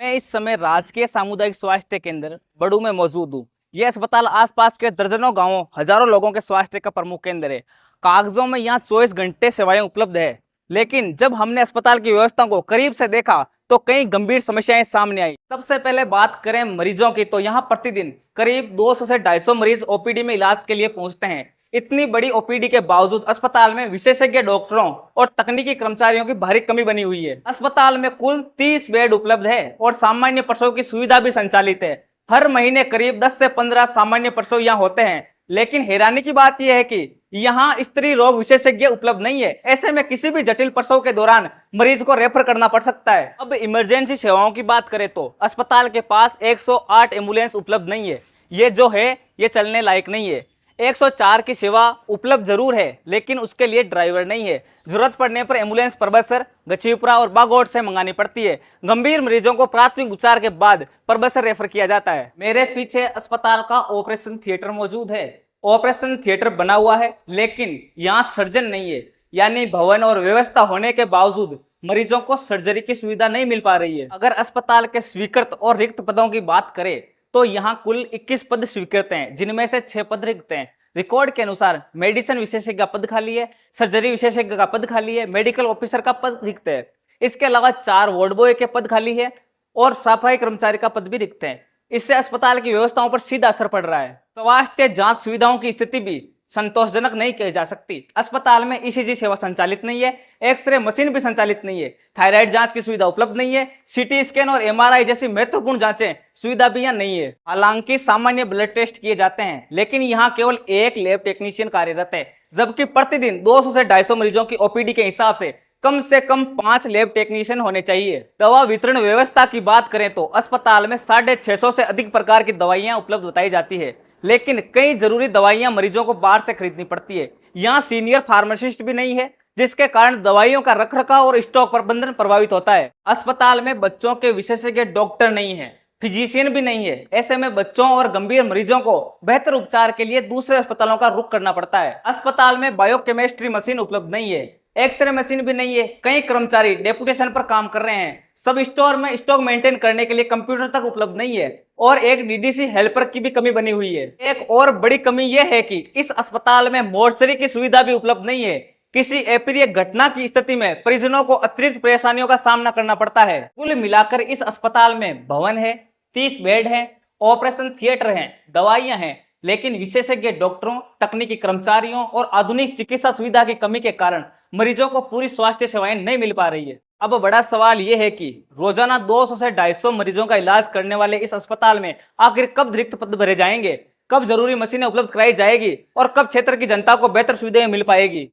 मैं इस समय राजकीय सामुदायिक स्वास्थ्य केंद्र बड़ू में मौजूद हूँ। ये अस्पताल आसपास के दर्जनों गांवों, हजारों लोगों के स्वास्थ्य का प्रमुख केंद्र है। कागजों में यहाँ 24 घंटे सेवाएं उपलब्ध है, लेकिन जब हमने अस्पताल की व्यवस्था को करीब से देखा तो कई गंभीर समस्याएं सामने आई। सबसे पहले बात करें मरीजों की, तो यहाँ प्रतिदिन करीब 200 से 250 मरीज ओपीडी में इलाज के लिए पहुंचते हैं। इतनी बड़ी ओपीडी के बावजूद अस्पताल में विशेषज्ञ डॉक्टरों और तकनीकी कर्मचारियों की भारी कमी बनी हुई है। अस्पताल में कुल 30 बेड उपलब्ध है और सामान्य प्रसव की सुविधा भी संचालित है। हर महीने करीब 10 से 15 सामान्य प्रसव यहाँ होते हैं, लेकिन हैरानी की बात यह है कि यहाँ स्त्री रोग विशेषज्ञ उपलब्ध नहीं है। ऐसे में किसी भी जटिल प्रसव के दौरान मरीज को रेफर करना पड़ सकता है। अब इमरजेंसी सेवाओं की बात करें तो अस्पताल के पास 108 एम्बुलेंस उपलब्ध नहीं है। ये जो है ये चलने लायक नहीं है। 104 की सेवा उपलब्ध जरूर है, लेकिन उसके लिए ड्राइवर नहीं है। जरूरत पड़ने पर एम्बुलेंस परबसर, गछीपुरा और बागोट से मंगानी पड़ती है। गंभीर मरीजों को प्राथमिक उपचार के बाद परबसर रेफर किया जाता है। मेरे पीछे अस्पताल का ऑपरेशन थिएटर मौजूद है। ऑपरेशन थिएटर बना हुआ है, लेकिन यहाँ सर्जन नहीं है, यानी भवन और व्यवस्था होने के बावजूद मरीजों को सर्जरी की सुविधा नहीं मिल पा रही है। अगर अस्पताल के स्वीकृत और रिक्त पदों की बात करें तो यहाँ कुल 21 पद स्वीकृत हैं, जिनमें से 6 पद रिक्त हैं। रिकॉर्ड के अनुसार मेडिसिन विशेषज्ञ का पद खाली है, सर्जरी विशेषज्ञ का पद खाली है, मेडिकल ऑफिसर का पद रिक्त है। इसके अलावा 4 वार्ड बॉय के पद खाली है और सफाई कर्मचारी का पद भी रिक्त है। इससे अस्पताल की व्यवस्थाओं पर सीधा असर पड़ रहा है। स्वास्थ्य जांच सुविधाओं की स्थिति भी संतोषजनक नहीं कही जा सकती। अस्पताल में ईसीजी सेवा संचालित नहीं है, एक्सरे मशीन भी संचालित नहीं है, थायराइड जांच की सुविधा उपलब्ध नहीं है, सीटी स्कैन और एमआरआई जैसी महत्वपूर्ण जांचें सुविधा भी यहाँ नहीं है। हालांकि सामान्य ब्लड टेस्ट किए जाते हैं, लेकिन यहाँ केवल एक लैब टेक्नीशियन कार्यरत है, जबकि प्रतिदिन 200 से 250 मरीजों की ओपीडी के हिसाब से कम 5 लैब टेक्नीशियन होने चाहिए। दवा वितरण व्यवस्था की बात करें तो अस्पताल में 650 से अधिक प्रकार की दवाइयां उपलब्ध बताई जाती है, लेकिन कई जरूरी दवाइयां मरीजों को बाहर से खरीदनी पड़ती है। यहाँ सीनियर फार्मासिस्ट भी नहीं है, जिसके कारण दवाइयों का रखरखाव और स्टॉक प्रबंधन प्रभावित होता है। अस्पताल में बच्चों के विशेषज्ञ डॉक्टर नहीं है, फिजिशियन भी नहीं है। ऐसे में बच्चों और गंभीर मरीजों को बेहतर उपचार के लिए दूसरे अस्पतालों का रुख करना पड़ता है। अस्पताल में बायोकेमिस्ट्री मशीन उपलब्ध नहीं है, एक्सरे मशीन भी नहीं है। कई कर्मचारी डेपुटेशन पर काम कर रहे हैं। सब स्टोर में स्टॉक मेंटेन करने के लिए कंप्यूटर तक उपलब्ध नहीं है और एक डीडीसी हेल्पर की भी कमी बनी हुई है। एक और बड़ी कमी यह है कि इस अस्पताल में मोर्चरी की सुविधा भी उपलब्ध नहीं है। किसी अप्रिय घटना की स्थिति में परिजनों को अतिरिक्त परेशानियों का सामना करना पड़ता है। कुल मिलाकर इस अस्पताल में भवन है, 30 बेड है, ऑपरेशन थिएटर है, दवाइयां हैं, लेकिन विशेषज्ञ डॉक्टरों, तकनीकी कर्मचारियों और आधुनिक चिकित्सा सुविधा की कमी के कारण मरीजों को पूरी स्वास्थ्य सेवाएं नहीं मिल पा रही है। अब बड़ा सवाल यह है कि रोजाना 200 से 250 मरीजों का इलाज करने वाले इस अस्पताल में आखिर कब रिक्त पद भरे जाएंगे, कब जरूरी मशीनें उपलब्ध कराई जाएगी और कब क्षेत्र की जनता को बेहतर सुविधाएं मिल पाएगी।